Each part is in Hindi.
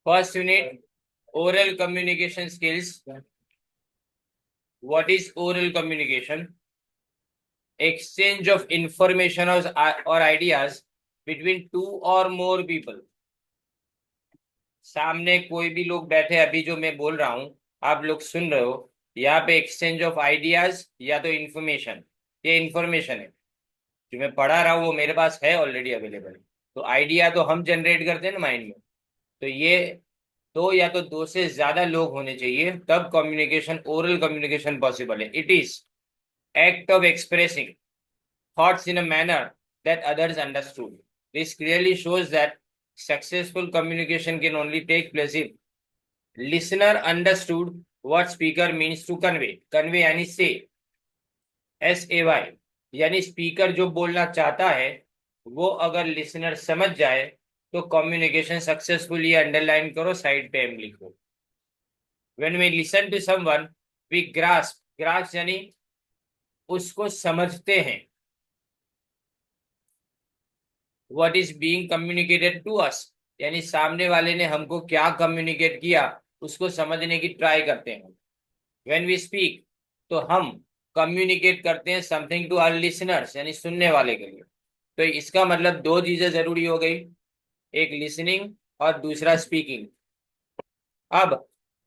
First unit, oral communication skills. What is oral communication? Exchange of information or ideas between two or more people. सामने कोई भी लोग बैठे, अभी जो मैं बोल रहा हूं आप लोग सुन रहे हो, यहाँ पे एक्सचेंज ऑफ आइडियाज या तो इंफॉर्मेशन, ये इंफॉर्मेशन है जो मैं पढ़ा रहा हूँ वो मेरे पास है ऑलरेडी अवेलेबल। तो आइडिया तो हम जनरेट करते हैं ना माइंड में। तो ये दो या तो दो से ज्यादा लोग होने चाहिए तब कम्युनिकेशन, ओरल कम्युनिकेशन पॉसिबल है। It is act of expressing thoughts in a manner that others understood. This clearly shows that successful communication can only take place if listener understood what speaker means to convey. Convey यानी say, SAY, यानी स्पीकर जो बोलना चाहता है वो अगर लिसनर समझ जाए तो कम्युनिकेशन सक्सेसफुल। ये अंडरलाइन करो, साइड पे एम लिखो। When we listen to someone, we grasp यानी उसको समझते हैं। What is being communicated to us, यानी सामने वाले ने हमको क्या कम्युनिकेट किया उसको समझने की ट्राई करते हैं। When we speak, तो हम कम्युनिकेट करते हैं समथिंग टू आवर लिसनर्स, यानी सुनने वाले के लिए। तो इसका मतलब दो चीजें जरूरी हो गई, एक लिसनिंग और दूसरा स्पीकिंग। अब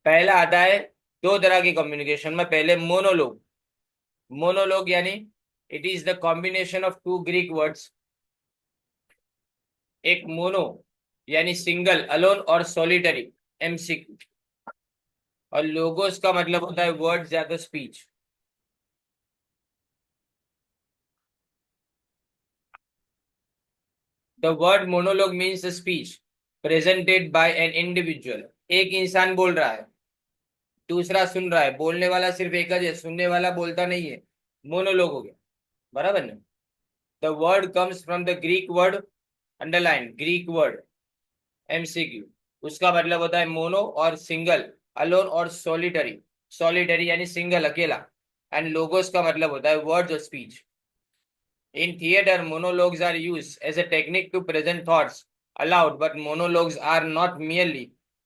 पहला आता है दो तरह की कम्युनिकेशन में। पहले मोनोलॉग। मोनोलॉग यानी it is the combination of two Greek words. एक मोनो यानी सिंगल, अलोन और सॉलिटरी, एमसीक्यू। और लोगोस का मतलब होता है वर्ड्स या तो speech. The word monologue means the speech presented by an individual. एक इंसान बोल रहा है, दूसरा सुन रहा है। बोलने वाला सिर्फ एक है, सुनने वाला बोलता नहीं है। मोनोलॉग हो गया, बराबर ना। The word comes from the Greek word, underline Greek word, MCQ. उसका मतलब होता है मोनो और सिंगल, अलोन और सॉलिटरी। सॉलिटरी यानी सिंगल, अकेला। एंड लोगोस का मतलब होता है वर्ड्स और speech. In theater, monologues are used as a technique to present thoughts aloud, but monologues are not merely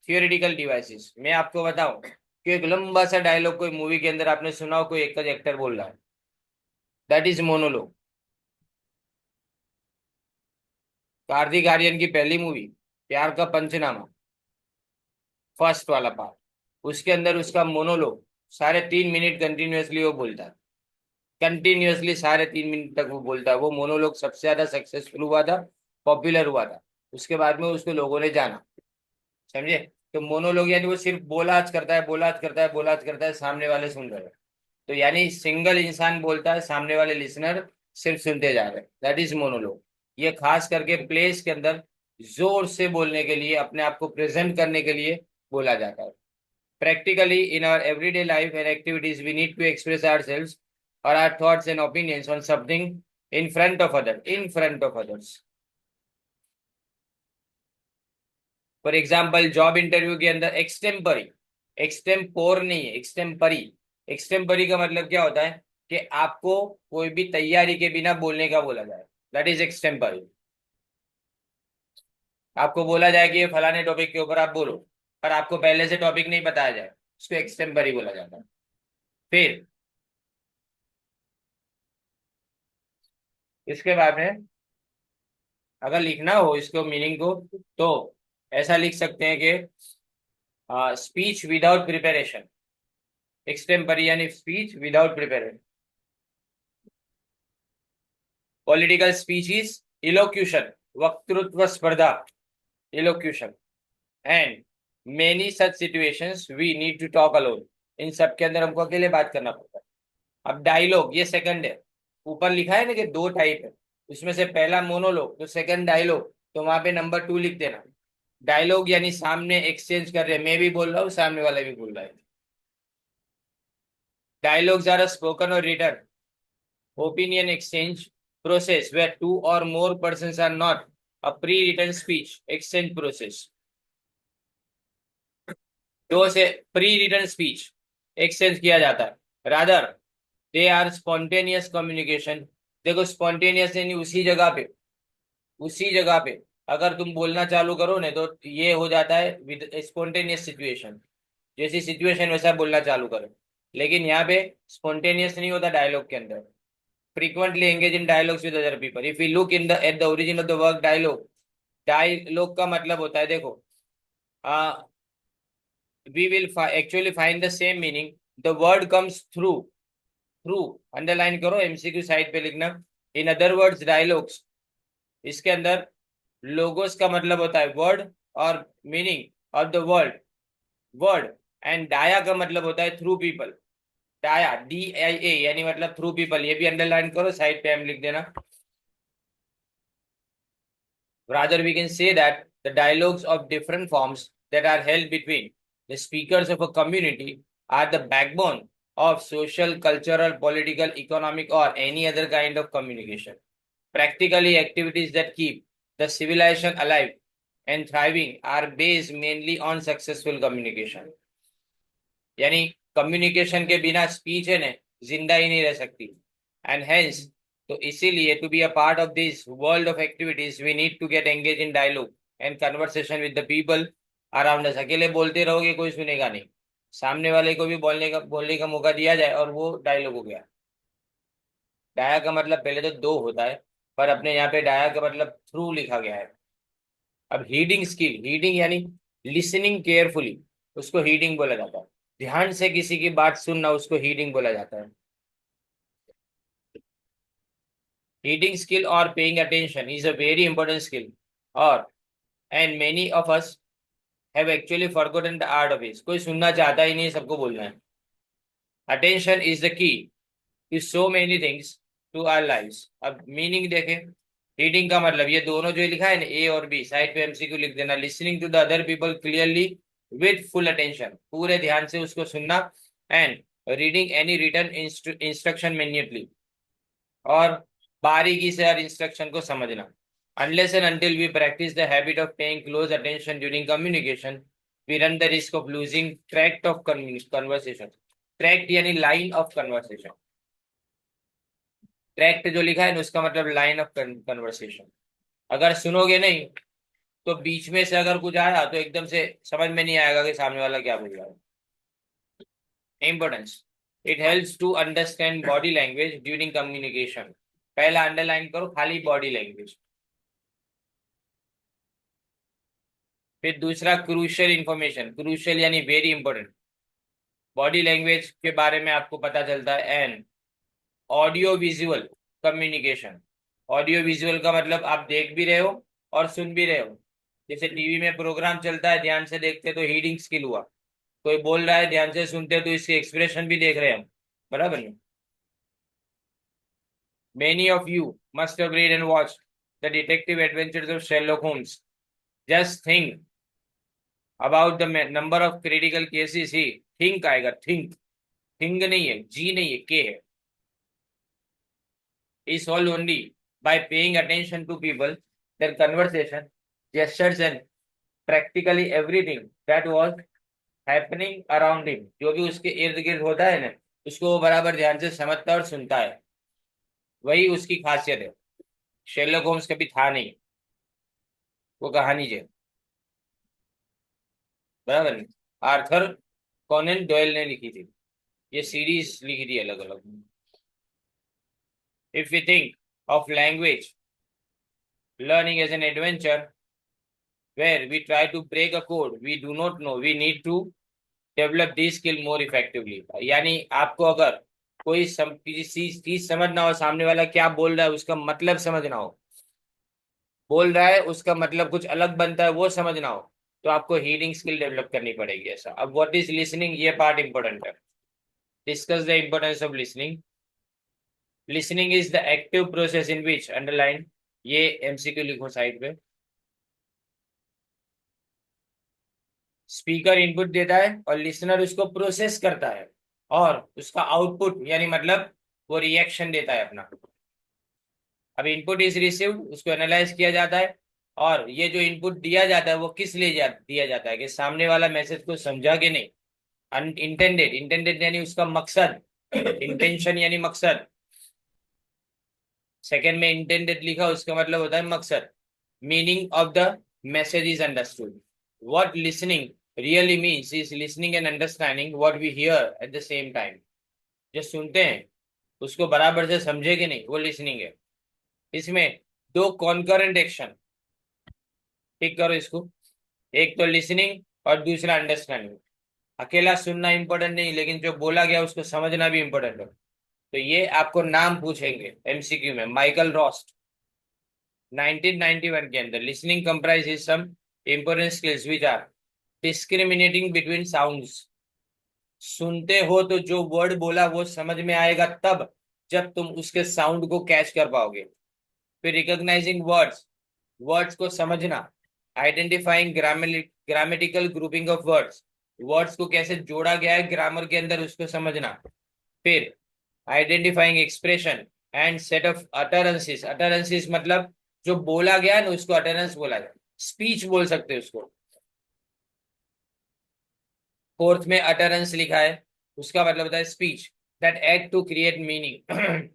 theoretical devices. मैं आपको बताऊं कि एक लंबा सा डायलॉग कोई मूवी के अंदर आपने सुना हो, कोई एक एक्टर बोल रहा है, that is monologue. Kartik Aaryan की पहली मूवी प्यार का पंचनामा, फर्स्ट वाला पार्ट, उसके अंदर उसका मोनोलॉग साढ़े 3 मिनट कंटिन्यूअसली वो बोलता है। कंटिन्यूअसली साढ़े 3 मिनट तक वो बोलता है। वो मोनोलॉग सबसे ज्यादा सक्सेसफुल हुआ था, पॉपुलर हुआ था। उसके बाद में उसको लोगों ने जाना, समझे। तो मोनोलॉग यानी वो सिर्फ बोलाज करता है, बोलाज करता है, बोलाज करता है, सामने वाले सुन रहे हैं। तो यानी सिंगल इंसान बोलता है, सामने वाले लिसनर सिर्फ सुनते जा रहे हैं, दैट इज मोनोलॉग। ये खास करके प्लेस के अंदर जोर से बोलने के लिए, अपने आप को प्रेजेंट करने के लिए बोला जाता है। Practically, in our everyday life and activities, we need to express ourselves or our thoughts and opinions on something in front of others. In front of others. For example job interview के अंदर एक्सटेम्परी, एक्सटेम्पोर नहीं है, एक्सटेम्परी। एक्सटेम्परी का मतलब क्या होता है कि आपको कोई भी तैयारी के बिना बोलने का बोला जाए, दैट इज एक्सटेम्परी। आपको बोला जाए कि ये फलाने टॉपिक के ऊपर आप बोलो, पर आपको पहले से टॉपिक नहीं बताया जाए, उसको एक्सटेम्परी बोला जाता है। फिर इसके बाद में अगर लिखना हो इसको मीनिंग को, तो ऐसा लिख सकते हैं कि स्पीच विदाउट प्रिपरेशन। एक्सटेम्परी यानी speech without preparation. Political speech is elocution, वक्तृत्व स्पर्धा, elocution. And many such situations we need to talk alone. इन सब के अंदर हमको अकेले बात करना पड़ता है। अब डायलॉग ये सेकंड है। ऊपर लिखा है ना कि दो टाइप है, उसमें से पहला मोनोलॉग तो सेकंड डायलॉग, तो वहां पे नंबर 2 लिख देना। डायलॉग यानी सामने एक्सचेंज कर रहे हैं, मैं भी बोल रहा हूँ, सामने वाला भी बोल रहा है। डायलॉग्स आर स्पोकन और written opinion exchange process where two or more persons are not a pre-written speech exchange process। दो से प्री-रिटन स्पीच एक्सचेंज किया जाता है, rather they are spontaneous communication. देखो स्पॉन्टेनियस यानी उसी जगह पे, उसी जगह पे अगर तुम बोलना चालू करो ना तो ये हो जाता है विद स्पॉन्टेनियस सिचुएशन, जैसी सिचुएशन वैसा बोलना चालू करो। लेकिन यहाँ पे स्पॉन्टेनियस नहीं होता डायलॉग के अंदर। Frequently engage in dialogues with other people. If you look in the at the origin of the work dialogue, dialogue का मतलब होता है, देखो, we will actually find the same meaning, the word comes through, through underline करो, एमसीक्यू साइड पे लिखना। इन अदर वर्ड्स डायलॉग्स, इसके अंदर लोगोस का मतलब होता है वर्ड, और meaning of the word, word. And dia का मतलब होता है थ्रू पीपल, डाया DIA यानी मतलब थ्रू पीपल, ये भी अंडरलाइन करो, साइड पे हम लिख देना। Rather, we can say that the dialogues of different forms that are held between the speakers of a community are the backbone of social, cultural, political, economic, or any other kind of communication. Practically, activities that keep the civilization alive and thriving are based mainly on successful communication. यानी कम्युनिकेशन के बिना स्पीच है ना, जिंदा ही नहीं रह सकती। एंड हेंस, तो इसीलिए to be a part of this world of activities we need to get engage in dialogue and conversation with the people around us. अकेले बोलते रहोगे कोई सुनेगा नहीं, सामने वाले को भी बोलने का मौका दिया जाए और वो डायलॉग हो गया। डाया का मतलब पहले तो दो होता है, पर अपने यहाँ पे डाया का मतलब थ्रू लिखा गया है। अब हीडिंग स्किल, हीडिंग यानी लिसनिंग केयरफुली, उसको हीडिंग बोला जाता है। ध्यान से किसी की बात सुनना, उसको हीडिंग बोला जाता है। हीडिंग स्किल और paying attention is a very important skill, और and many of us have actually forgotten the art of it. कोई सुनना चाहता ही नहीं, सबको बोलना है। Attention is the key to so many things to our lives. अब मीनिंग देखें, रीडिंग का मतलब ये दोनों जो लिखा है ना, ए और बी, साइड पे एमसीक्यू लिख देना। Listening to the other people clearly with full attention, पूरे ध्यान से उसको सुनना। And reading any written instruction manually, और बारीकी से हर इंस्ट्रक्शन को समझना। Unless and until we practice the habit of paying close attention during communication, we run the risk of losing track of conversation. Tract यानी लाइन ऑफ कन्वर्सेशन। ट्रैक्ट जो लिखा है ना, उसका मतलब लाइन ऑफ कन्वर्सेशन। अगर सुनोगे नहीं तो बीच में से अगर कुछ आया तो एकदम से समझ में नहीं आएगा कि सामने वाला क्या बोल रहा है। Importance, it helps to understand body language during communication. पहला अंडरलाइन करो खाली बॉडी लैंग्वेज। फिर दूसरा क्रूशियल इंफॉर्मेशन, क्रूशियल यानी वेरी इंपॉर्टेंट, बॉडी लैंग्वेज के बारे में आपको पता चलता है। And audio visual communication, audio visual का मतलब आप देख भी रहे हो और सुन भी रहे हो। जैसे टीवी में प्रोग्राम चलता है, ध्यान से देखते तो हीडिंग स्किल हुआ। कोई बोल रहा है, ध्यान से सुनते तो इसके एक्सप्रेशन भी देख रहे हैं हम, बराबर नहीं। Many of you must have read and watch the detective adventures of Sherlock Holmes. Just think about the number of critical cases he, think आएगा, थिंक, थिंग नहीं है, जी नहीं है, के है। is solved only by paying attention to people, their conversation, gestures and practically everything that was happening around him। जो भी उसके इर्द गिर्द होता है ना, उसको वो बराबर ध्यान से समझता है और सुनता है, वही उसकी खासियत है। शेरलॉक होम्स कभी था नहीं, वो कहानी है, बराबर नहीं। आर्थर कॉनन डॉयल ने लिखी थी, ये सीरीज लिखी थी अलग अलग। If you think of language learning as an adventure where we try to break a code we do not know, we need to develop this skill more effectively। यानी आपको अगर कोई किसी चीज समझना हो, सामने वाला क्या बोल रहा है उसका मतलब समझना हो, बोल रहा है उसका मतलब कुछ अलग बनता है वो समझना हो, तो आपको हीडिंग स्किल डेवलप करनी पड़ेगी। ऐसा। अब व्हाट इज लिसनिंग, ये पार्ट इंपॉर्टेंट है। Discuss the importance of listening. Listening is the active process in which, underline, ये एमसीक्यू लिखो साइड पे। स्पीकर इनपुट देता है और लिसनर उसको प्रोसेस करता है, और उसका आउटपुट यानी मतलब वो रिएक्शन देता है अपना। अब इनपुट इज रिसीव्ड, उसको एनालाइज किया जाता है, और ये जो इनपुट दिया जाता है वो किस लिए दिया जाता है कि सामने वाला मैसेज को समझा कि नहीं। इंटेंडेड, इंटेंडेड यानी उसका मकसद, इंटेंशन यानी मकसद। सेकंड में इंटेंडेड लिखा, उसका मतलब होता है मकसद। meaning of the message is understood. What listening really means is listening and understanding what we hear at the same time. जो सुनते हैं उसको बराबर से समझे कि नहीं, वो लिसनिंग है। इसमें दो कॉन्करेंट एक्शन, टिक करो इसको, एक तो लिसनिंग और दूसरा अंडरस्टैंडिंग। अकेला सुनना इंपॉर्टेंट नहीं, लेकिन जो बोला गया उसको समझना भी इंपॉर्टेंट है। तो ये आपको नाम पूछेंगे एमसीक्यू में, माइकल रॉस्ट 1991 के अंदर। Listening comprises some important skills which are discriminating between sounds. सुनते हो तो जो वर्ड बोला वो समझ में आएगा तब जब तुम उसके साउंड को कैच कर पाओगे। फिर रिकॉग्नाइजिंग वर्ड्स, वर्ड्स को समझना। Identifying grammatical grouping of words, words को कैसे जोड़ा गया है ग्रामर के अंदर उसको समझना। फिर identifying expression and set of utterances. Utterances मतलब जो बोला गया है ना उसको अटरेंस बोला जाए, स्पीच बोल सकते हैं उसको। फोर्थ में अटरेंस लिखा है, उसका मतलब होता है speech that act to create meaning.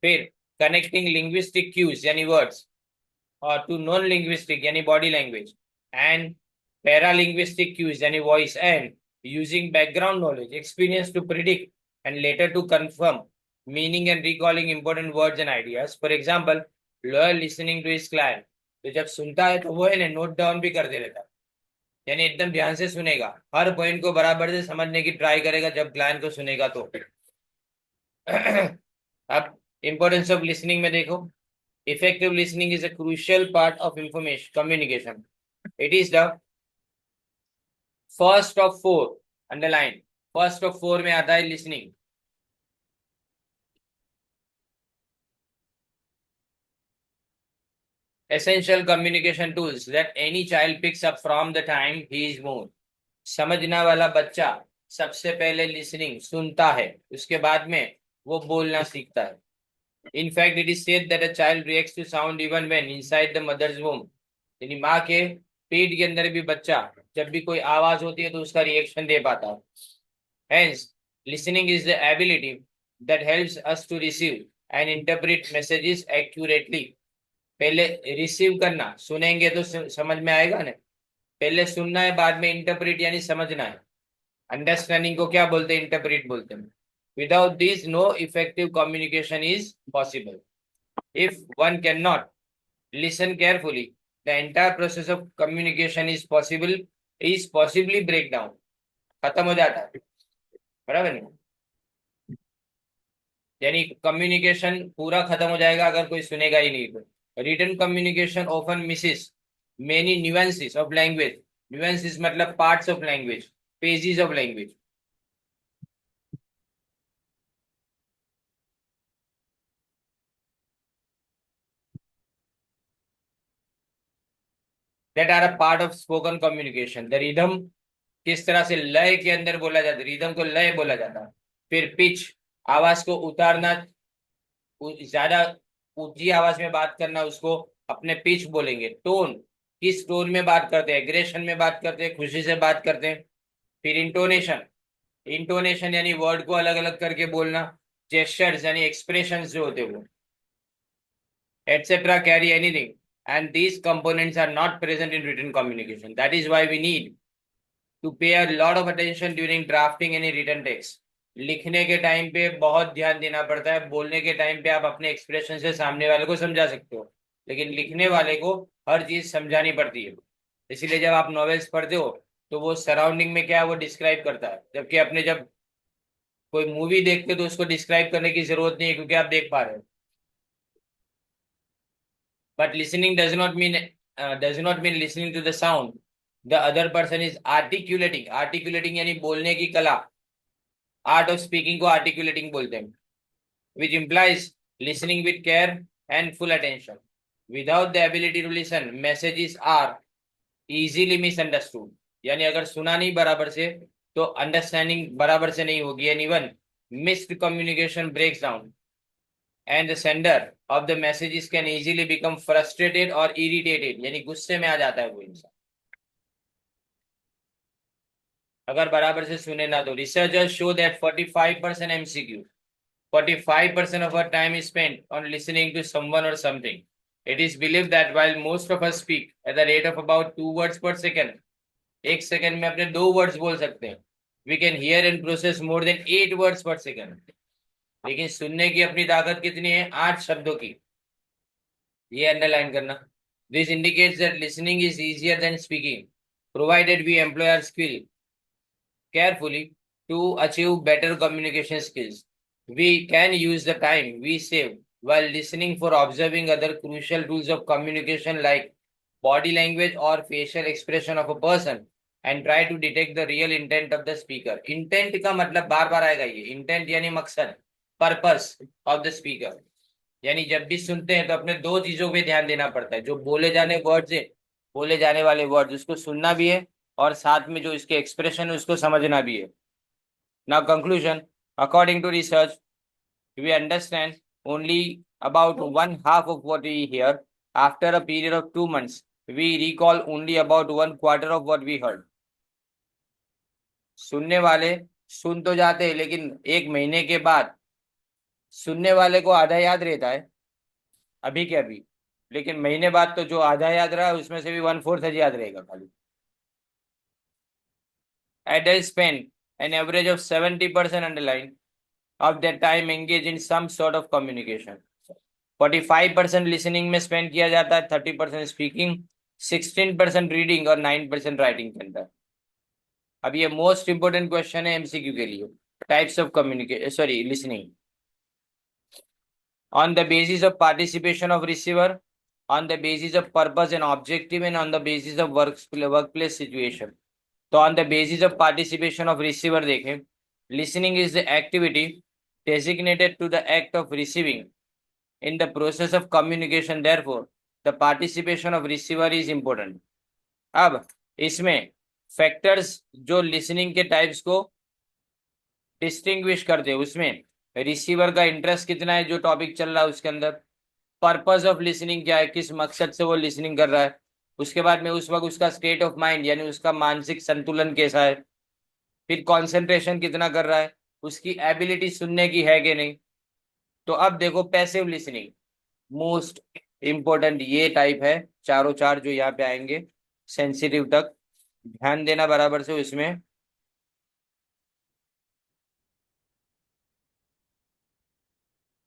फिर कनेक्टिंग लिंग्विस्टिक क्यूज यानी वर्ड्स और टू नॉन लिंग्विस्टिक यानी body language and paralinguistic cues यानी voice and using background knowledge experience to predict and later to confirm meaning and recalling important words and ideas. For example, lawyer listening to his client, तो जब सुनता है तो वो है ना नोट डाउन भी करते रहता है, यानी एकदम ध्यान से सुनेगा, हर पॉइंट को बराबर से समझने की ट्राई करेगा जब क्लाइंट को सुनेगा तो। अब इंपॉर्टेंस ऑफ लिसनिंग में देखो, effective listening is a crucial part of information communication. It is the first of four, underline, first of four में आता है listening. Essential communication tools that any child picks up from the time he is born. समझना वाला बच्चा सबसे पहले लिसनिंग सुनता है, उसके बाद में वो बोलना सीखता है। In fact, it is said that a child reacts to sound even when inside the mother's womb. यानी माँ के पेट के अंदर भी बच्चा जब भी कोई आवाज होती है तो उसका रिएक्शन दे पाता है। Hence, listening is the ability that helps us to receive and interpret messages accurately. पहले रिसीव करना, सुनेंगे तो समझ में आएगा ना, पहले सुनना है बाद में इंटरप्रेट यानी समझना है। अंडरस्टैंडिंग को क्या बोलते हैं, इंटरप्रेट बोलते हैं। Without this no effective communication is possible. If one can not listen carefully the entire process of communication is possibly break down, खत्म हो जाता है, बराबर नहीं, यानी कम्युनिकेशन पूरा खत्म हो जाएगा अगर कोई सुनेगा ही नहीं तो। Written communication often misses many nuances of language. Nuances मतलब parts of language, pages of language. That are a part of spoken communication. The rhythm, किस तरह से लय के अंदर बोला जाता है, रिदम को लय बोला जाता है। फिर पिच, आवाज को उतारना, ज्यादा ऊंची आवाज में बात करना, उसको अपने पिच बोलेंगे। टोन, किस टोन में बात करते हैं, एग्रेशन में बात करते हैं, खुशी से बात करते हैं। फिर इंटोनेशन, इंटोनेशन यानी वर्ड को अलग अलग करके बोलना। जेस्चर्स यानी एक्सप्रेशंस जो होते हैं वो, etcetera carry anything, and these components are not present in written communication. That is why we need to pay a lot of attention during drafting any written text. लिखने के टाइम पे बहुत ध्यान देना पड़ता है, बोलने के टाइम पे आप अपने एक्सप्रेशन से सामने वाले को समझा सकते हो, लेकिन लिखने वाले को हर चीज समझानी पड़ती है। इसीलिए जब आप नॉवेल्स पढ़ते हो तो वो सराउंडिंग में क्या है वो डिस्क्राइब करता है, जबकि अपने जब कोई मूवी देखते हो तो उसको डिस्क्राइब करने की जरूरत नहीं है क्योंकि आप देख पा रहे हो। But listening does not mean listening to the sound the other person is articulating. Articulating यानी बोलने की कला, आर्ट ऑफ स्पीकिंग को आर्टिकुलेटिंग बोलते हैं, which implies listening with care and full attention. Without the ability to listen, messages are easily misunderstood. यानी अगर सुना नहीं बराबर से तो अंडरस्टैंडिंग बराबर से नहीं होगी, and even missed communication breaks down, and the sender of the messages can easily become frustrated or irritated, यानी गुस्से में आ जाता है वो इंसान अगर बराबर से सुने ना तो। Researchers show that 45% MCQ, 45% of our time is spent on listening to someone or something. It is believed that while most of us speak at the rate of about 2 words per second, एक सेकंड में अपने 2 वर्ड्स बोल सकते हैं, we can hear and process more than 8 words per second, लेकिन सुनने की अपनी ताकत कितनी है? 8 शब्दों की। ये अंडरलाइन करना। This indicates that listening is easier than speaking, provided we employ our skill carefully to achieve better communication skills. We can use the time we save while listening for observing other crucial tools of communication like body language or facial expression of a person and try to detect the real intent of the speaker. Intent का मतलब बार बार आएगा ये, intent यानी मकसद, purpose of the speaker। यानी जब भी सुनते हैं तो अपने दो चीजों पे ध्यान देना पड़ता है, जो बोले जाने वर्ड्स है, बोले जाने वाले वर्ड्स, उसको सुनना भी है और साथ में जो इसके एक्सप्रेशन है उसको समझना भी है। Now conclusion, according to research we understand only about 1/2 of what we hear. After a period of 2 months we recall only about 1/4 of what we heard. सुनने वाले सुन तो जाते हैं, लेकिन 1 महीने के बाद सुनने वाले को आधा याद रहता है, अभी के अभी, लेकिन महीने बाद तो जो आधा याद रहा है उसमें से भी 1/4 याद रहेगा खाली। Adults spend an average of 70% underline of their time engaged in some sort of communication. 45% listening में spend किया जाता है, 30% speaking, 16% रीडिंग और 9% राइटिंग के अंदर। अब ये मोस्ट इंपोर्टेंट क्वेश्चन है एमसीक्यू के लिए। Types of communication, listening. On the basis of participation of receiver, on the basis of purpose and objective, and on the basis of workplace situation. तो on the basis of participation of receiver देखें, listening is the activity designated to the act of receiving in the process of communication. Therefore, the participation of receiver is important. अब इसमें फैक्टर्स जो लिसनिंग के टाइप्स को डिस्टिंग्विश करते हैं, उसमें रिसीवर का इंटरेस्ट कितना है जो टॉपिक चल रहा है उसके अंदर, पर्पस ऑफ लिसनिंग क्या है, किस मकसद से वो लिसनिंग कर रहा है, उसके बाद में उस वक्त उसका स्टेट ऑफ माइंड यानी उसका मानसिक संतुलन कैसा है, फिर कंसंट्रेशन कितना कर रहा है, उसकी एबिलिटी सुनने की है कि नहीं। तो अब देखो पैसिव लिसनिंग मोस्ट इंपोर्टेंट ये टाइप है, चारों चार जो यहाँ पे आएंगे सेंसिटिव तक ध्यान देना बराबर से इसमें।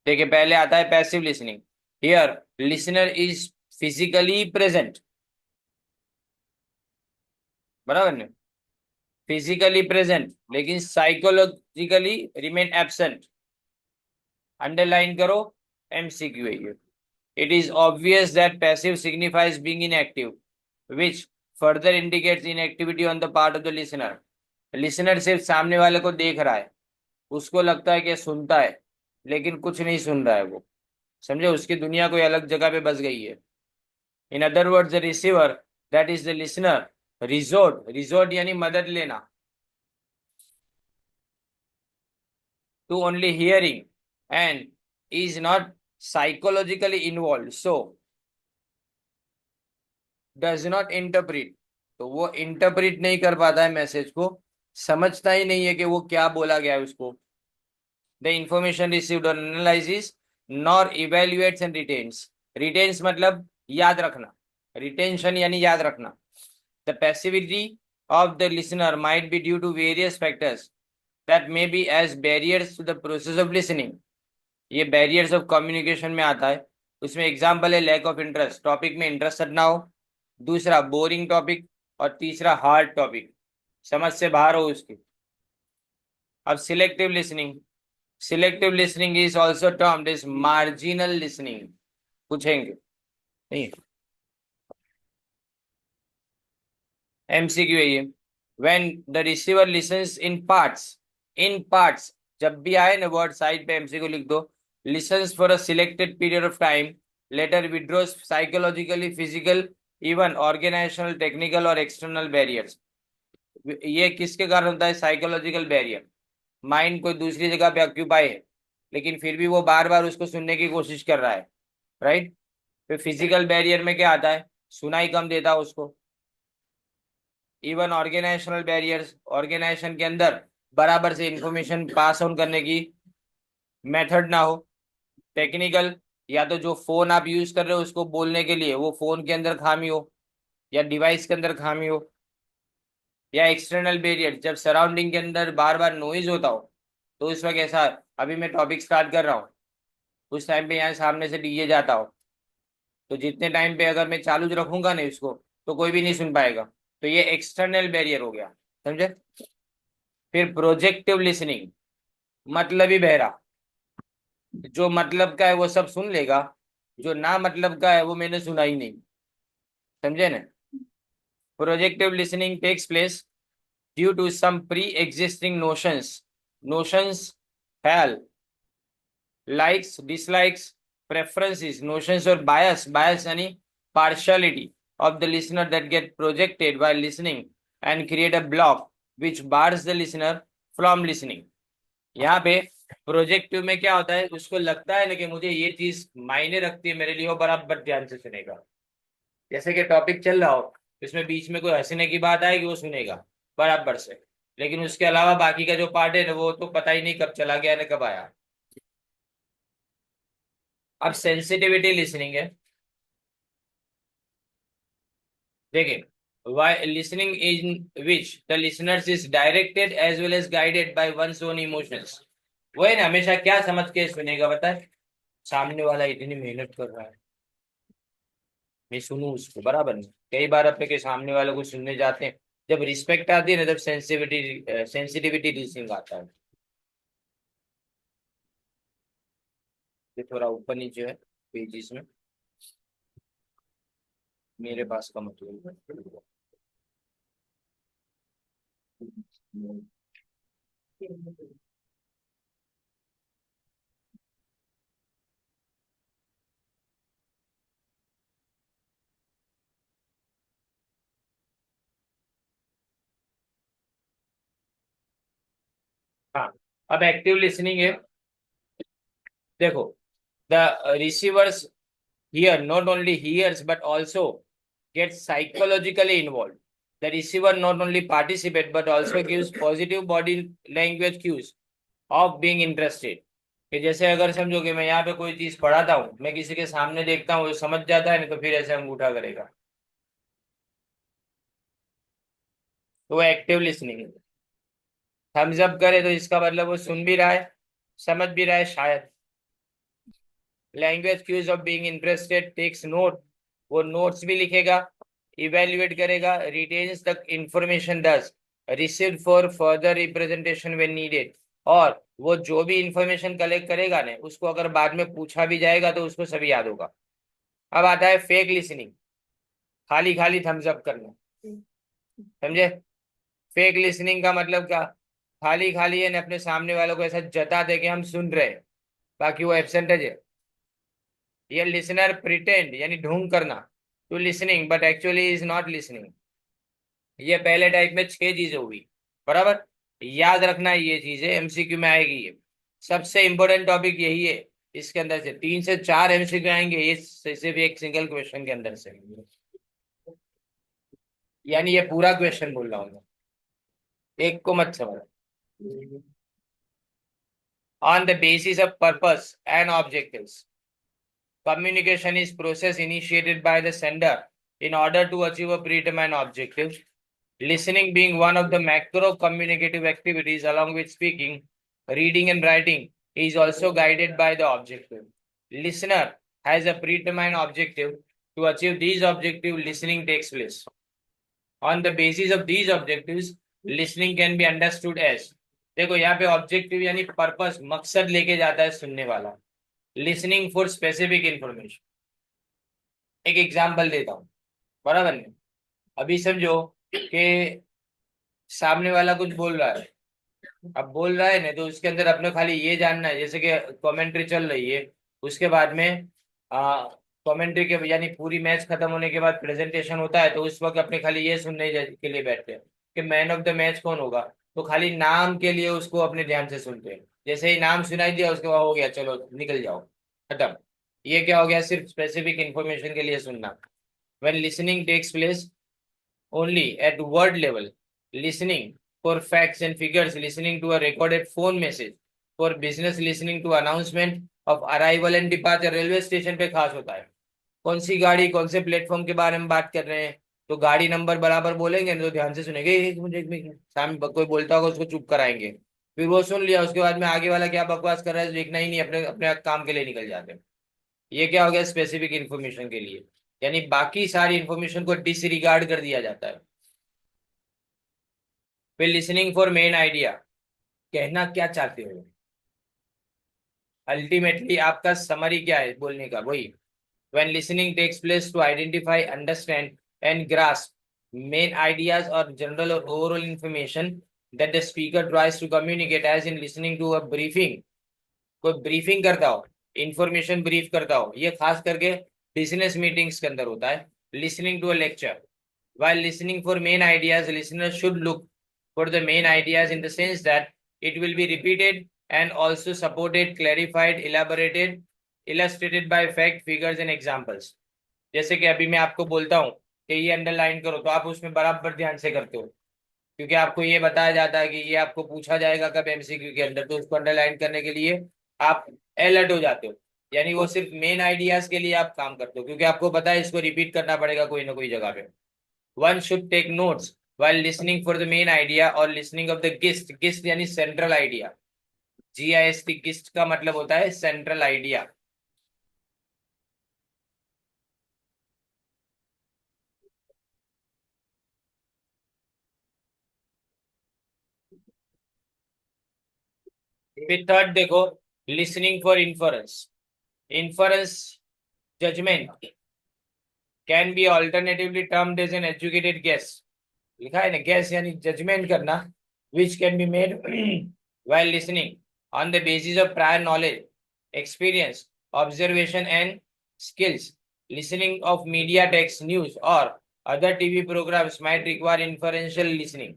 देखिए पहले आता है passive listening. Here listener is physically present, बराबर ने, फिजिकली प्रेजेंट लेकिन साइकोलॉजिकली रिमेन एब्सेंट। अंडरलाइन करो, एमसीक्यू है ये। It is obvious that passive signifies being inactive which further indicates inactivity on the part of the listener. Listener सिर्फ सामने वाले को देख रहा है, उसको लगता है कि सुनता है, लेकिन कुछ नहीं सुन रहा है वो, समझे, उसकी दुनिया कोई अलग जगह पे बस गई है। In other words the receiver that is the listener resort यानी मदद लेना to only hearing and is not psychologically involve, so does not interpret. तो वो इंटरप्रिट नहीं कर पाता है मैसेज को, समझता ही नहीं है कि वो क्या बोला गया है उसको। द इंफॉर्मेशन रिसीव्ड और analysis nor evaluates and retains. Retains मतलब याद रखना, रिटेंशन यानी याद रखना। The passivity of the listener might be due to various factors that may be as barriers to the process of listening. ये barriers of communication में आता है। उसमें एग्जाम्पल है लैक ऑफ इंटरेस्ट, टॉपिक में इंटरेस्टेड ना हो, दूसरा बोरिंग टॉपिक, और तीसरा हार्ड टॉपिक, समझ से बाहर हो उसकी। अब selective listening is also termed is marginal listening, पूछेंगे नहीं, एमसीक्यू है ये। When the receiver lessons in parts, जब भी आए ना वर्ड साइड पे एमसीक्यू लिख दो। Listens for a selected period of time, later withdraws psychologically, physical, even organizational, technical और एक्सटर्नल बैरियर्स। ये किसके कारण होता है? साइकोलॉजिकल बैरियर, माइंड कोई दूसरी जगह पे ऑक्यूपाई है लेकिन फिर भी वो बार बार उसको सुनने की कोशिश कर रहा है, राइट। फिर फिजिकल बैरियर में क्या आता है? सुनाई कम देता है उसको। इवन ऑर्गेनाइजेशनल बैरियर्स, ऑर्गेनाइजेशन के अंदर बराबर से इंफॉर्मेशन पास ऑन करने की मेथड ना हो। टेक्निकल, या तो जो फोन आप यूज कर रहे हो उसको बोलने के लिए वो फोन के अंदर खामी हो, या डिवाइस के अंदर खामी हो, या एक्सटर्नल बैरियर जब सराउंडिंग के अंदर बार बार नॉइज होता हो। तो उस वक्त ऐसा, अभी मैं टॉपिक स्टार्ट कर रहा हूँ, उस टाइम पे यहाँ सामने से डीजे जाता हो, तो जितने टाइम पे अगर मैं चालू रखूंगा नहीं उसको, तो कोई भी नहीं सुन पाएगा। तो ये एक्सटर्नल बैरियर हो गया, समझे। फिर प्रोजेक्टिव लिसनिंग, मतलब ही बहरा, जो मतलब का है वो सब सुन लेगा, जो ना मतलब का है वो मैंने सुना ही नहीं, समझे ना। Projective listening takes place due to some pre existing notions, ख्याल, लाइक्स डिसलाइक्स, प्रेफरेंसेस, नोशंस और बायस यानी partiality of the listener that get projected while listening and create a block which bars the listener from listening। यहाँ पे प्रोजेक्टिव में क्या होता है, उसको लगता है ना कि मुझे ये चीज मायने रखती है मेरे लिए, वो बराबर ध्यान से सुनेगा। जैसे कि टॉपिक चल रहा हो, इसमें बीच में कोई हंसने की बात आएगी वो सुनेगा बराबर से, लेकिन उसके अलावा बाकी का जो पार्ट है ना वो तो पता ही नहीं कब चला गया ना कब आया। अब सेंसिटिविटी लिसनिंग है, देखिए, why listening in which the listeners is directed as well as guided by one's own emotions। वो है ना, हमेशा क्या समझ के सुनेगा बताए, सामने वाला इतनी मेहनत कर रहा है, मैं सुनूं उसको बराबर नहीं। कई बार अपने के सामने वाले को सुनने जाते हैं, जब रिस्पेक्ट आती है ना तब सेंसिटिविटी लिसनिंग आता है। ये थोड़ा ऊपर नीचे है पेजिस में, मेरे पास का मतलब। हाँ, अब एक्टिव लिसनिंग है, देखो, the receivers here not only hears but also gets psychologically involved। The receiver not only participate but also gives positive body language cues of being interested। कि जैसे अगर समझो कि मैं यहाँ पे कोई चीज पढ़ाता हूँ, मैं किसी के सामने देखता हूँ वो समझ जाता है ना, तो फिर ऐसे अंगूठा करेगा, तो वो एक्टिव लिसनिंग है। थम्स अप करे तो इसका मतलब वो सुन भी रहा है, समझ भी रहा है शायद। Language cues of being interested, takes note, वो नोट्स भी लिखेगा, इवेल्युएट करेगा, retains the information thus received for further representation when needed. और वो जो भी इंफॉर्मेशन कलेक्ट करेगा ना उसको अगर बाद में पूछा भी जाएगा तो उसको सभी याद होगा। अब आता है फेक लिसनिंग, खाली खाली थम्स अप करना, समझे। फेक लिसनिंग का मतलब क्या, खाली खाली है ना अपने सामने वालों को ऐसा जता दे कि हम सुन रहे हैं, बाकी वो एब्सेंट है। ये लिसनर प्रिटेंड यानी ढोंग करना to listening but actually is not listening. ये पहले टाइप में 6 चीजें हुई, बराबर। याद रखना है ये चीजें, एमसीक्यू में आएगी ये, सबसे इंपॉर्टेंट टॉपिक यही है। इसके अंदर से 3 से 4 एमसीक्यू आएंगे ये सिर्फ एक सिंगल क्वेश्चन के अंदर से, यानी ये पूरा क्वेश्चन बोल रहा हूँ मैं, एक को मत समझ। On the basis of purpose and objectives, communication is process initiated by the sender in order to achieve a predetermined objective. Listening being one of the macro communicative activities along with speaking, reading and writing is also guided by the objective. Listener has a predetermined objective. To achieve these objectives, listening takes place. On the basis of these objectives, listening can be understood as, देखो यहाँ पे ऑब्जेक्टिव यानी पर्पस, मकसद लेके जाता है सुनने वाला। लिसनिंग फॉर स्पेसिफिक इंफॉर्मेशन, एक एग्जांपल देता हूँ, बराबर नहीं। अभी समझो कि सामने वाला कुछ बोल रहा है, अब बोल रहा है ना तो उसके अंदर अपने खाली ये जानना है, जैसे कि कमेंट्री चल रही है, उसके बाद में कमेंट्री के यानी पूरी मैच खत्म होने के बाद प्रेजेंटेशन होता है, तो उस वक्त अपने खाली ये सुनने के लिए बैठते हैं कि मैन ऑफ द मैच कौन होगा। तो खाली नाम के लिए उसको अपने ध्यान से सुनते हैं, जैसे ही नाम सुनाई दिया उसके बाद हो गया चलो निकल जाओ, खत्म। ये क्या हो गया, सिर्फ स्पेसिफिक इंफॉर्मेशन के लिए सुनना। When listening takes place only at word level, listening for facts and figures, listening to a recorded phone message, for business listening to announcement, of arrival and departure, railway station पे खास होता है। कौन सी गाड़ी कौन से प्लेटफॉर्म के बारे में बात कर रहे हैं, तो गाड़ी नंबर बराबर बोलेंगे ना तो ध्यान से सुनेंगे, एक मिनट सामने कोई बोलता होगा उसको चुप कराएंगे, फिर वो सुन लिया, उसके बाद में आगे वाला क्या बकवास कर रहा है देखना ही नहीं, अपने अपने काम के लिए निकल जाते हैं। ये क्या हो गया, स्पेसिफिक इन्फॉर्मेशन के लिए, यानी बाकी सारी इन्फॉर्मेशन को डिसरिगार्ड कर दिया जाता है। फिर लिसनिंग फॉर मेन आइडिया, कहना क्या चाहते हो, अल्टीमेटली आपका समरी क्या है बोलने का, वही। When listening takes place to identify, understand, and grasp main ideas or general or overall information that the speaker tries to communicate, as in listening to a briefing, कोई ब्रीफिंग करता हो, इंफॉर्मेशन ब्रीफ करता हो, ये खास करके बिजनेस मीटिंग्स के अंदर होता है। Listening to a lecture, while listening for main ideas, listeners should look for the main ideas in the sense that it will be repeated and also supported, clarified, elaborated, illustrated by fact, figures and examples। जैसे कि अभी मैं आपको बोलता हूँ कि ये अंडरलाइन करो, तो आप उसमें बराबर ध्यान से करते हो, क्योंकि आपको ये बताया जाता है कि ये आपको पूछा जाएगा कब एमसीक्यू के अंदर, तो उसको अंडरलाइन करने के लिए आप अलर्ट हो जाते हो। यानी वो सिर्फ मेन आइडियाज के लिए आप काम करते हो, क्योंकि आपको पता है इसको रिपीट करना पड़ेगा कोई ना कोई जगह पे। One should take notes while listening for the main idea or listening of the gist, gist यानी सेंट्रल आइडिया, GIST, गिस्ट का मतलब होता है सेंट्रल आइडिया। फिर थर्ड देखो, listening for inference, inference judgement can be alternatively termed as an educated guess, लिखा है ना गेस यानी जजमेंट करना, which can be made while listening on the basis of prior knowledge, experience, observation and skills। Listening of media text, news or other TV programs might require inferential listening।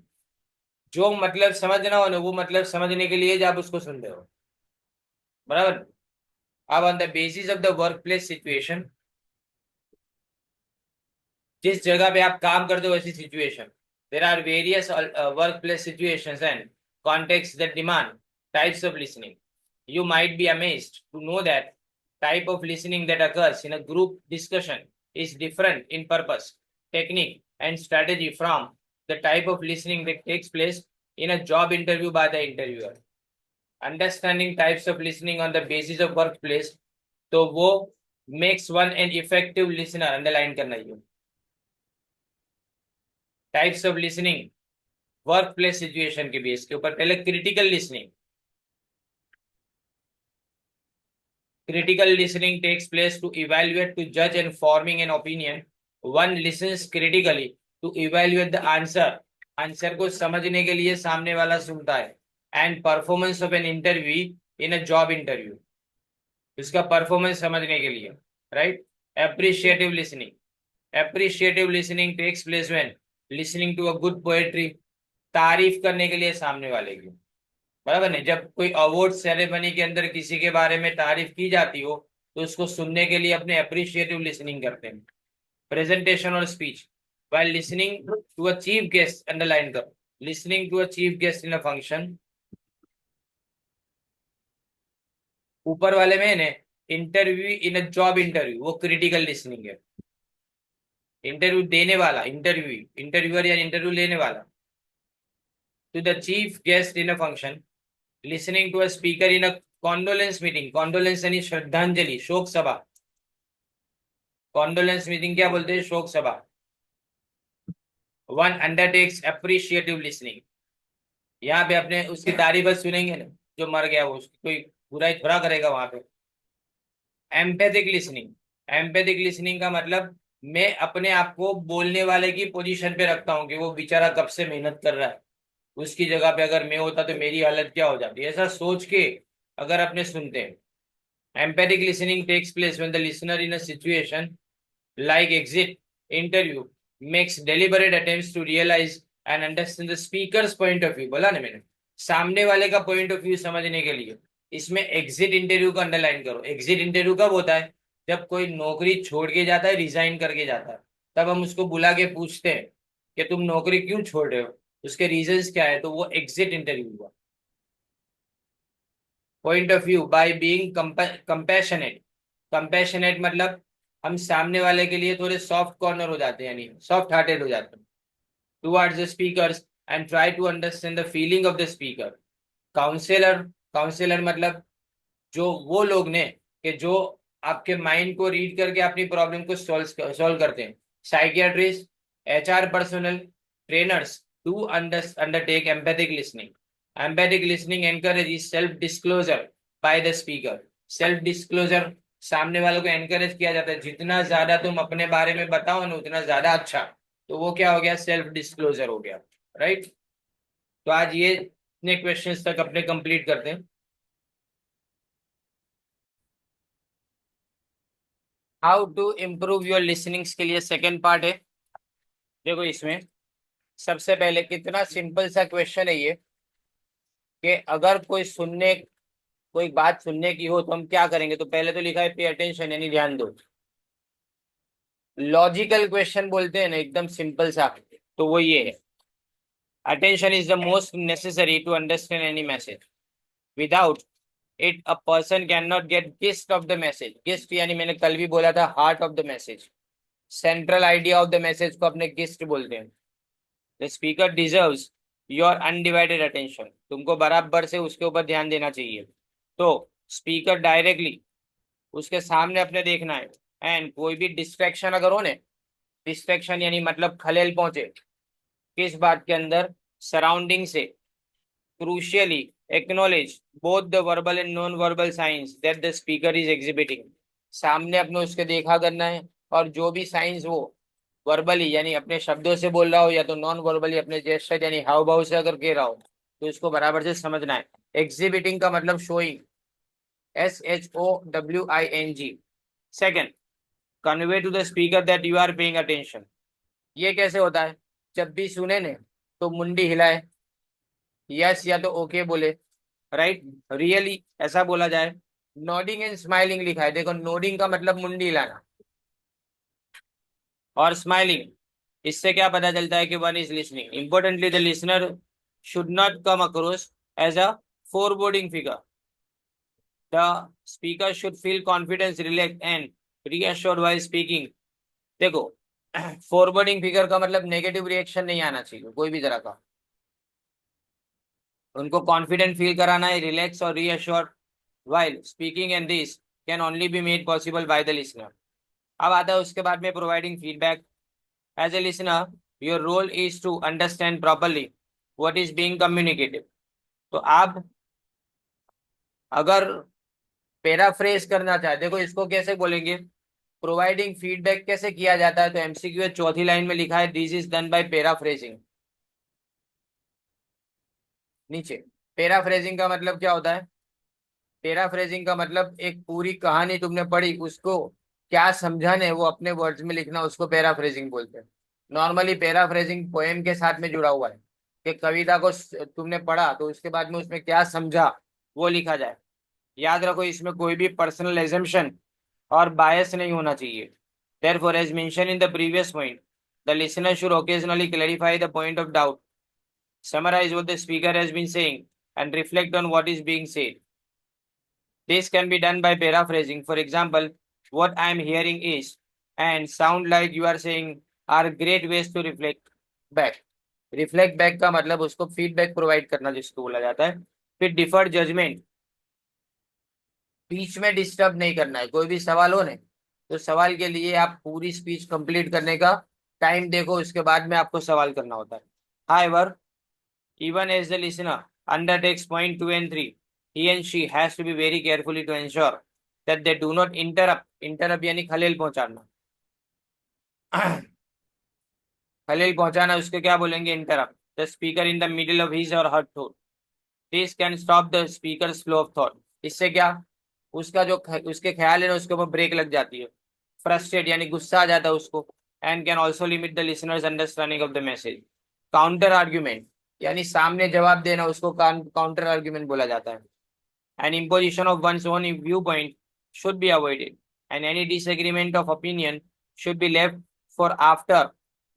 जो मतलब समझना हो ना वो मतलब समझने के लिए जब उसको सुन रहे हो, बराबर। अब on the basis of the work place situation, जिस जगह पे आप काम करते हो वैसी situation, there are various work place situations and context that demand types of listening. You might be amazed to know that type of listening that occurs in a group discussion is different in purpose, technique, and strategy from the type of listening that takes place in a job interview by the interviewer। Understanding types of listening on the basis of workplace, तो वो makes one an effective listener, underline करना ही। Types of listening work place situation के बेस के ऊपर, पहले critical listening. Critical listening takes place to evaluate, to judge and forming an opinion। One listens critically to evaluate the answer, आंसर को समझने के लिए सामने वाला सुनता है। And performance of an interview in a job interview, उसका परफॉर्मेंस समझने के लिए, right. Appreciative listening, appreciative listening takes place when listening to a good poetry, तारीफ करने के लिए सामने वाले की, बराबर नहीं। जब कोई अवार्ड सेरेमनी के अंदर किसी के बारे में तारीफ की जाती हो तो उसको सुनने के लिए अपने अप्रिशिएटिव लिसनिंग करते हैं। प्रेजेंटेशन और speech, while listening to a chief guest, underline करो, listening to a chief guest in a function, ऊपर वाले में ने interview in a job interview, वो क्रिटिकल लिसनिंग है। इंटरव्यू देने वाला, इंटरव्यू इंटरव्यूअर या इंटरव्यू लेने वाला, to the chief guest in a function, listening to a speaker in a condolence meeting, condolence यानी श्रद्धांजलि, शोक सभा। कॉन्डोलेंस मीटिंग क्या बोलते हैं, शोक सभा। वन अंडरटेक्स अप्रिशिएटिव लिसनिंग, यहाँ पे अपने उसकी तारीफ बस सुनेंगे ना, जो मर गया वो उसकी कोई बुराई थोड़ा करेगा वहां पे। एम्पैथिक लिसनिंग, एम्पैथिक लिसनिंग का मतलब मैं अपने आप को बोलने वाले की पोजीशन पे रखता हूँ कि वो बेचारा कब से मेहनत कर रहा है, उसकी जगह पे अगर मैं होता तो मेरी हालत क्या हो जाती, ऐसा सोच के अगर अपने सुनते हैं। Empathic listening takes place when the listener in a situation like exit interview makes deliberate attempts to realize and understand the speaker's point of view। बोला ना मैंने, सामने वाले का पॉइंट ऑफ व्यू समझने के लिए। इसमें एग्जिट इंटरव्यू का अंडरलाइन करो। एग्जिट इंटरव्यू कब होता है, जब कोई नौकरी छोड़ के जाता है, रिजाइन करके जाता है, तब हम उसको बुला के पूछते हैं कि तुम नौकरी क्यों छोड़ रहे हो, उसके रीजंस क्या है, तो वो एग्जिट इंटरव्यू हुआ। Point of view by being compassionate. Compassionate मतलब हम सामने वाले के लिए थोड़े सॉफ्ट कॉर्नर हो जाते हैं, यानी सॉफ्ट हार्टेड हो जाते हैं towards the speakers and try to understand the feeling of the speaker. Counsellor, counsellor मतलब जो वो लोग ने कि जो आपके माइंड को रीड करके अपनी प्रॉब्लम को सॉल्व करते हैं। Psychiatrist, HR personal, trainers to undertake empathic listening. Empathic listening encourage self disclosure by the speaker. Self disclosure, सामने वालों को एनकरेज किया जाता है जितना ज्यादा तुम अपने बारे में बताओ ना उतना ज्यादा अच्छा। तो वो क्या हो गया, सेल्फ डिस्क्लोजर हो गया। राइट। तो आज ये इतने क्वेश्चंस तक अपने कंप्लीट करते हैं। How to improve your listening के लिए सेकेंड पार्ट है। देखो इसमें सबसे पहले कितना सिंपल सा क्वेश्चन है ये, कि अगर कोई बात सुनने की हो तो हम क्या करेंगे। तो पहले तो लिखा है पे अटेंशन, यानी ध्यान दो। लॉजिकल क्वेश्चन बोलते हैं ना, एकदम सिंपल सा, तो वो ये है। Attention is the most necessary to understand any message. Without it a person can not get gist of the message. Gist यानी मैंने कल भी बोला था, heart of the message, central idea of the message को अपने गिस्ट बोलते हैं। The speaker deserves your undivided attention. तुमको बराबर से उसके ऊपर ध्यान देना चाहिए। तो स्पीकर डायरेक्टली उसके सामने अपने देखना है। एंड कोई भी डिस्ट्रैक्शन अगर हो ने, डिस्ट्रैक्शन यानी मतलब खलेल पहुंचे किस बात के अंदर, सराउंडिंग से, crucially acknowledge both the verbal and non verbal signs that the speaker is exhibiting. सामने अपने उसके देखा करना है, और जो भी साइंस वो वर्बली यानी अपने शब्दों से बोल रहा हो या तो नॉन वर्बली अपने जेस्चर यानी हाव भाव से अगर कह रहा हो तो उसको बराबर से समझना है। एग्जिबिटिंग का मतलब showing, SHOWING। Second, convey to the speaker that you are paying attention. ये कैसे होता है, जब भी सुने ने तो मुंडी हिलाए, यस या तो ओके बोले, राइट, रियली ऐसा बोला जाए। नोडिंग एंड स्माइलिंग लिखा है, देखो नोडिंग का मतलब मुंडी हिलाना, और स्माइलिंग, इससे क्या पता चलता है कि one is listening. Importantly the listener should not come across as a foreboding figure. The speaker should feel confidence, relax and reassured while speaking. देखो फॉरवर्डिंग फिगर का मतलब नेगेटिव रिएक्शन नहीं आना चाहिए कोई भी तरह का। उनको कॉन्फिडेंट फील कराना है, रिलैक्स और reassured while speaking, and this can only be made possible by the listener। अब आता है उसके बाद में providing feedback. As a listener your role is to understand properly what is being communicated. तो आप अगर पैराफ्रेज करना चाहते, देखो इसको कैसे बोलेंगे, प्रोवाइडिंग फीडबैक कैसे किया जाता है। तो एमसीक्यू चौथी लाइन में लिखा है this is done by paraphrasing. नीचे पैराफ्रेजिंग का मतलब क्या होता है, पैराफ्रेजिंग का मतलब एक पूरी कहानी तुमने पढ़ी उसको क्या समझाने वो अपने वर्ड्स में लिखना, उसको पैराफ्रेजिंग बोलते हैं। नॉर्मली पैराफ्रेजिंग पोएम के साथ में जुड़ा हुआ है, कि कविता को तुमने पढ़ा तो उसके बाद में उसमें क्या समझा वो लिखा जाए। याद रखो इसमें कोई भी पर्सनल एजम्पशन और बायस नहीं होना चाहिए। Therefore, as mentioned in the previous point, the listener should occasionally clarify the point of doubt, summarize what the speaker has been saying, and reflect on what is being said. This can be done by paraphrasing. For example, what I am hearing is, and sound like you are saying, are great ways to reflect back. Reflect back का मतलब उसको फीडबैक प्रोवाइड करना जिसको बोला जाता है। फिर डिफर्ड जजमेंट, बीच में डिस्टर्ब नहीं करना है। कोई भी सवाल हो ना तो सवाल के लिए आप पूरी स्पीच कंप्लीट करने का टाइम देखो, उसके बाद में आपको सवाल करना होता है। However, even as the listener undertakes point 2 and 3, he and she has to be very carefully to ensure that they do not interrupt। interrupt यानी खलेल पहुंचाना। खलेल पहुंचाना उसको क्या बोलेंगे, interrupt the speaker in the middle of his or her thought. This can stop the speaker flow of thought. इससे क्या उसका जो उसके ख्याल है ना उसके ऊपर ब्रेक लग जाती है। फ्रस्ट्रेट यानी गुस्सा आ जाता है उसको। And can also limit the listeners understanding of the message. Counter argument यानी सामने जवाब देना, उसको काउंटर आर्ग्यूमेंट बोला जाता है। An imposition of one's own viewpoint should be avoided, and any disagreement of opinion should be left for after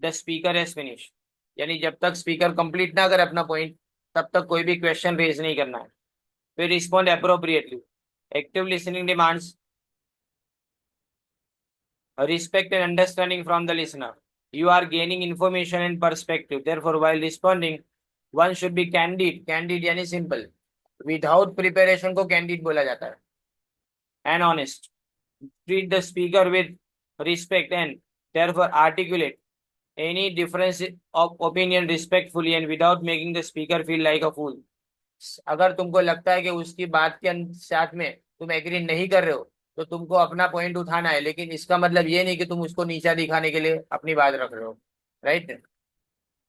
the speaker has finished। यानी जब तक स्पीकर कंप्लीट ना करे अपना पॉइंट तब तक कोई भी क्वेश्चन रेज नहीं करना है। फिर respond appropriately. Active listening demands respect and understanding from the listener. You are gaining information and perspective. Therefore, while responding, one should be candid. Candid यानी simple. Without preparation को candid बोला जाता है. And honest. Treat the speaker with respect and therefore articulate any difference of opinion respectfully and without making the speaker feel like a fool. अगर तुमको लगता है कि उसकी बात के साथ में तुम एग्री नहीं कर रहे हो तो तुमको अपना पॉइंट उठाना है, लेकिन इसका मतलब ये नहीं कि तुम उसको नीचा दिखाने के लिए अपनी बात रख रहे हो, right.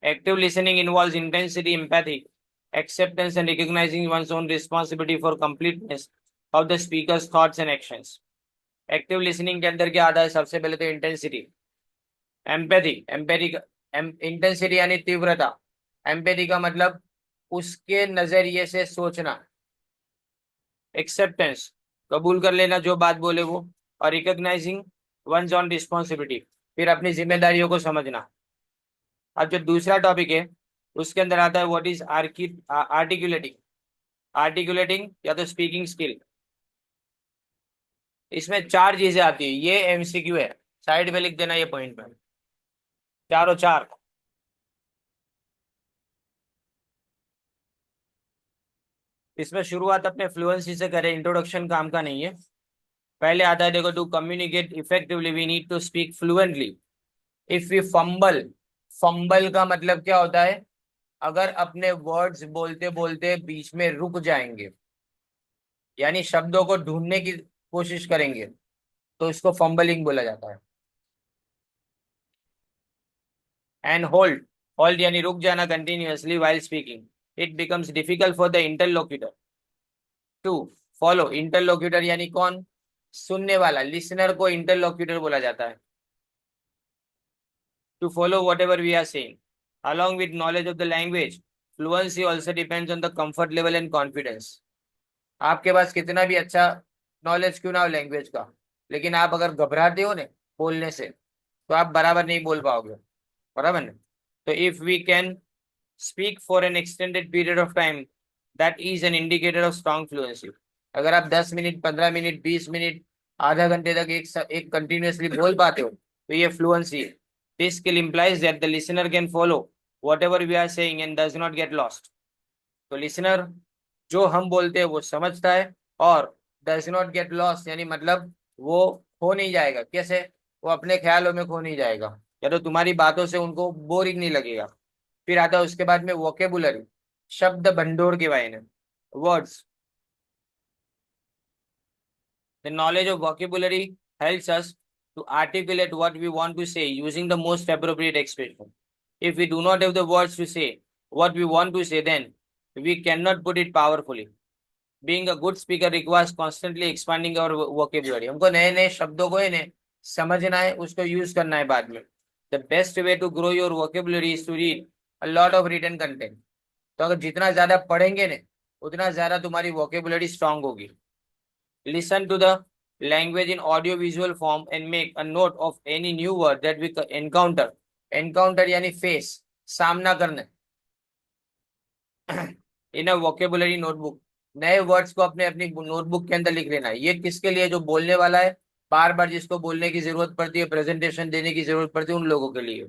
Active listening involves intensity, empathy, acceptance and recognizing one's own responsibility for completeness of the speaker's thoughts and actions. Active listening के अंदर क्या आता है? सबसे पहले तो इंटेंसिटी, एम्पैथी, इंटेंसिटी यानी तीव्रता, एम्पैथी का मतलब उसके नजरिए से सोचना, एक्सेप्टेंस कबूल कर लेना जो बात बोले वो, और रिकॉग्नाइजिंग वंस ऑन रिस्पॉन्सिबिलिटी फिर अपनी जिम्मेदारियों को समझना। अब जो दूसरा टॉपिक है उसके अंदर आता है व्हाट इज आर्टिकुलेटिंग। आर्टिकुलेटिंग या तो स्पीकिंग स्किल। इसमें चार चीजें आती है, ये एमसीक्यू है, साइड में लिख देना ये पॉइंट में, चारों चार। इसमें शुरुआत अपने फ्लुएंसी से करें, इंट्रोडक्शन काम का नहीं है। पहले आता है देखो, to communicate effectively we need to speak fluently. If we fumble, fumble का मतलब क्या होता है? अगर अपने वर्ड्स बोलते बोलते बीच में रुक जाएंगे, यानी शब्दों को ढूंढने की कोशिश करेंगे, तो इसको फंबलिंग बोला जाता है। एंड होल्ड, होल्ड यानी रुक जाना continuously while speaking, it becomes difficult for the interlocutor to follow. Interlocutor यानी कौन? सुनने वाला, लिसनर को इंटरलोक्यूटर बोला जाता है। To follow whatever we are saying along with knowledge of the language. Fluency also depends on the comfort level and confidence. आपके पास कितना भी अच्छा नॉलेज क्यों ना हो लैंग्वेज का, लेकिन आप अगर घबराते हो ना बोलने से तो आप बराबर नहीं बोल पाओगे, बराबर ना। तो if we can speak for an extended period of time, that is an indicator of strong fluency. अगर आप 10 मिनट, 15 मिनट, 20 मिनट, आधा घंटे तक एक कंटिन्यूअसली बोल पाते हो तो ये फ्लुएंसी है। This skill implies that the listener can follow whatever we are saying and does not get lost. तो लिसनर जो हम बोलते हैं वो समझता है और डज नॉट गेट लॉस्ट यानी मतलब वो खो नहीं जाएगा। कैसे? वो अपने ख्यालों में खो नहीं जाएगा, या तो तुम्हारी बातों से उनको बोरिंग नहीं लगेगा। फिर आता है उसके बाद में वोकेबुलरी, शब्द भंडोर के बारे में, words. The knowledge of vocabulary helps us to articulate what we want to say using the most appropriate expression. If we do not have the words to say what we want to say, then we cannot put it powerfully. Being a good speaker requires constantly expanding our vocabulary. हमको नए नए शब्दों को है समझना है, उसको यूज करना है बाद में। The best way to grow your vocabulary is to read a lot of written content. तो अगर जितना ज्यादा पढ़ेंगे ने उतना ज्यादा तुम्हारी vocabulary strong होगी। Listen to the language in audio visual form and make a note of any new word that we encounter. Encounter यानी face, सामना करना। इन अ वोकेबुलरी नोटबुक, नए वर्ड्स को अपने अपनी नोटबुक के अंदर लिख लेना है। ये किसके लिए? जो बोलने वाला है, बार बार जिसको बोलने की जरूरत पड़ती है, प्रेजेंटेशन देने की जरूरत पड़ती है, उन लोगों के लिए।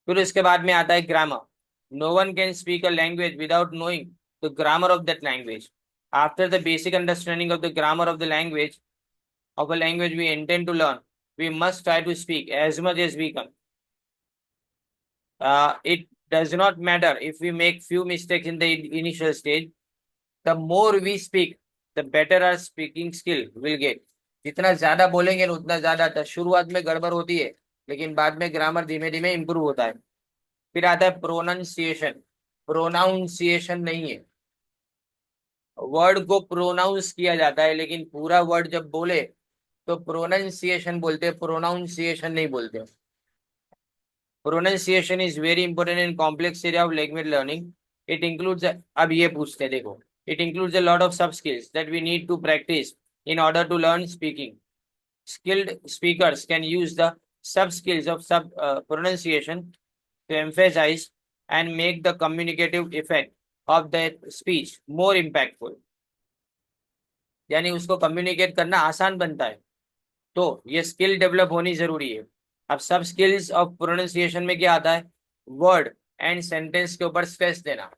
फिर इसके बाद में आता है grammar. No one can speak a language without knowing the grammar of that language. After the basic understanding of the grammar of the language of a language we intend to learn, we must try to speak as much as we can. It does not matter if we make few mistakes in the initial stage. The more we speak, the better our speaking skill will get. जितना ज्यादा बोलेंगे उतना ज्यादा आता है। शुरुआत में गड़बड़ होती है लेकिन बाद में ग्रामर धीमे धीमे इंप्रूव होता है। फिर आता है प्रोनाउंसिएशन। प्रोनाउंसिएशन नहीं है, वर्ड को प्रोनाउंस किया जाता है, लेकिन पूरा वर्ड जब बोले तो प्रोनाउंसिएशन बोलते हैं, प्रोनाउंसिएशन नहीं बोलते। Pronunciation is very important in complex area of language learning. It includes, अब ये पूछते हैं देखो, it includes a lot of sub skills that we need to practise in order to learn speaking. Skilled speakers can use the sub skills of pronunciation to emphasize and make the communicative effect of that speech more impactful, यानी उसको कम्युनिकेट करना आसान बनता है। तो ये स्किल डेवलप होनी जरूरी है। अब सब स्किल्स ऑफ प्रोनाउंसिएशन में क्या आता है? वर्ड एंड सेंटेंस के ऊपर स्ट्रेस देना।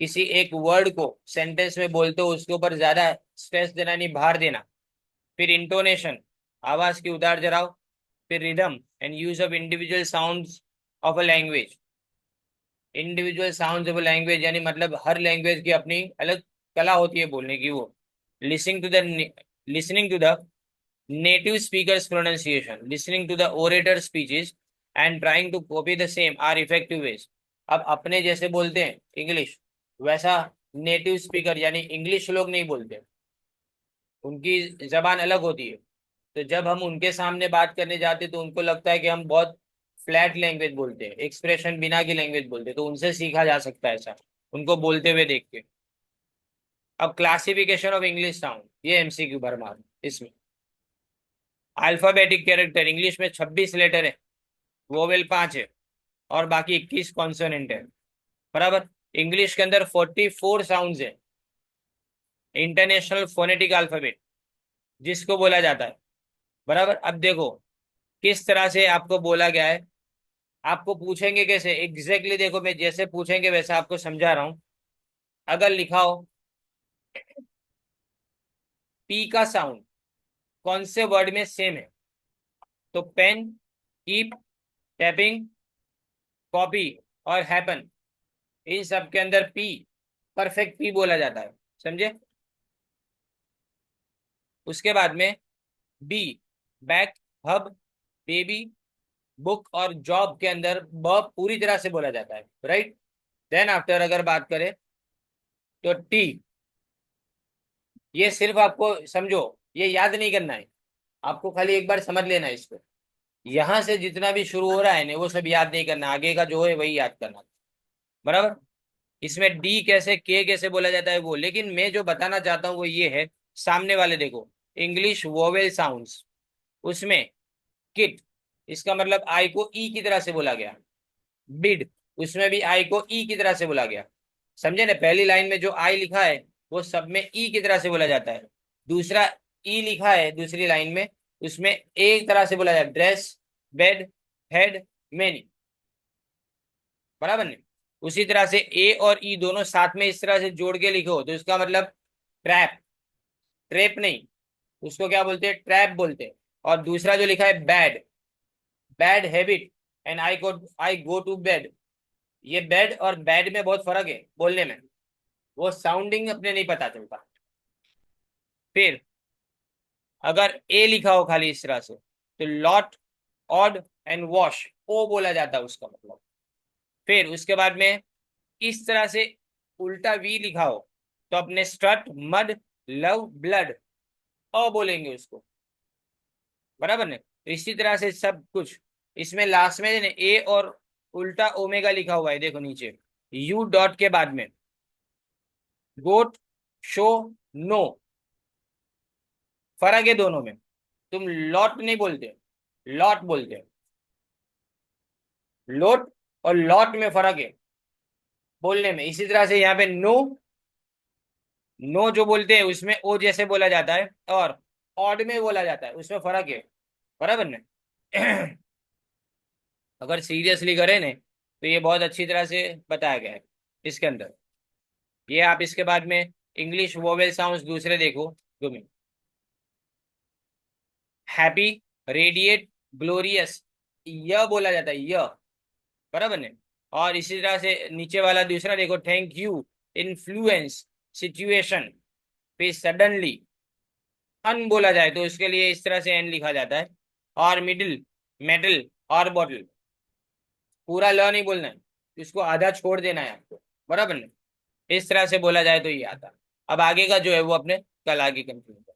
किसी एक वर्ड को सेंटेंस में बोलते हो उसके ऊपर ज्यादा स्ट्रेस देना, नहीं भार देना। फिर इंटोनेशन, आवाज की उतार चढ़ाव। फिर rhythm and use of individual sounds of a language. Individual sounds of a language यानी मतलब हर लैंग्वेज की अपनी अलग कला होती है बोलने की। वो listening to the native speakers pronunciation, listening to the orator speeches and trying to copy the same are effective ways। अब अपने जैसे बोलते हैं इंग्लिश, वैसा नेटिव स्पीकर यानी इंग्लिश लोग नहीं बोलते, उनकी जबान अलग होती है। तो जब हम उनके सामने बात करने जाते तो उनको लगता है कि हम बहुत फ्लैट लैंग्वेज बोलते हैं, एक्सप्रेशन बिना की लैंग्वेज बोलते हैं। तो उनसे सीखा जा सकता है ऐसा, उनको बोलते हुए देख के। अब क्लासिफिकेशन ऑफ इंग्लिश साउंड, ये एमसीक्यू भरमार इसमें। अल्फाबेटिक कैरेक्टर, इंग्लिश में 26 लेटर है, वोवेल 5 है और बाकी 21 कॉन्सोनेंट है। बराबर। इंग्लिश के अंदर 44 साउंड्स है। इंटरनेशनल फोनेटिक अल्फाबेट जिसको बोला जाता है। बराबर। अब देखो किस तरह से आपको बोला गया है। आपको पूछेंगे कैसे एग्जैक्टली, देखो मैं जैसे पूछेंगे वैसे आपको समझा रहा हूं। अगर लिखा हो पी का साउंड कौन से वर्ड में सेम है, तो पेन, कीप, टैपिंग, कॉपी और हैपन, इन सब के अंदर पी, परफेक्ट पी बोला जाता है। समझे? उसके बाद में B, back, hub, baby, book और जॉब के अंदर ब पूरी तरह से बोला जाता है। राइट। देन आफ्टर अगर बात करें तो टी, ये सिर्फ आपको समझो, ये याद नहीं करना है, आपको खाली एक बार समझ लेना है इसको। यहां से जितना भी शुरू हो रहा है ना वो सब याद नहीं करना, आगे का जो है वही याद करना। बराबर। इसमें डी कैसे, के कैसे बोला जाता है वो, लेकिन मैं जो बताना चाहता हूँ वो ये है। सामने वाले देखो, इंग्लिश वोवेल साउंड्स, उसमें किट, इसका मतलब आई को ई की तरह से बोला गया। बिड, उसमें भी आई को ई की तरह से बोला गया। समझे ना? पहली लाइन में जो आई लिखा है वो सब में ई की तरह से बोला जाता है। दूसरा ई लिखा है दूसरी लाइन में, उसमें ए तरह से बोला जाता है। Dress, bed, head, many. बराबर नहीं? उसी तरह से ए और ई दोनों साथ में इस तरह से जोड़ के लिखो तो इसका मतलब ट्रैप, ट्रैप नहीं, उसको क्या बोलते हैं? ट्रैप बोलते हैं। और दूसरा जो लिखा है bad, bad habit and I go to bed, ये बेड और बैड में बहुत फर्क है बोलने में, वो साउंडिंग अपने नहीं पता चलता। फिर अगर ए लिखा हो खाली इस तरह से तो लॉट, ऑड एंड वॉश, ओ बोला जाता है उसका मतलब। फिर उसके बाद में इस तरह से उल्टा वी लिखा हो तो अपने स्ट्रट, मड, लव, ब्लड, अ बोलेंगे उसको। बराबर ने? तो इसी तरह से सब कुछ इसमें लास्ट में ए और उल्टा ओमेगा लिखा हुआ है, देखो नीचे यू डॉट के बाद में। गोट, शो, नो, फर्क है दोनों में। तुम लॉट नहीं बोलते, लॉट बोलते। लोट और लॉट में फर्क है बोलने में। इसी तरह से यहाँ पे नो, नो जो बोलते हैं उसमें ओ जैसे बोला जाता है और ऑड में बोला जाता है, उसमें फर्क है। बराबर ने? अगर सीरियसली करें ने तो ये बहुत अच्छी तरह से बताया गया है इसके अंदर। ये आप इसके बाद में इंग्लिश वोवेल साउंड्स दूसरे देखो। 2 मिनट। हैप्पी, रेडिएट, ग्लोरियस, यह बोला जाता है य। बराबर ने? और इसी तरह से नीचे वाला दूसरा देखो, थैंक यू, इन्फ्लुएंस, सिचुएशन। फिर सडनली, अन बोला जाए तो इसके लिए इस तरह से एन लिखा जाता है। और मिडिल, मेटल और बॉटल, पूरा ल नहीं बोलना है, इसको आधा छोड़ देना है आपको। बराबर ने? इस तरह से बोला जाए तो ये आता है। अब आगे का जो है वो अपने कल आगे कंटिन्यू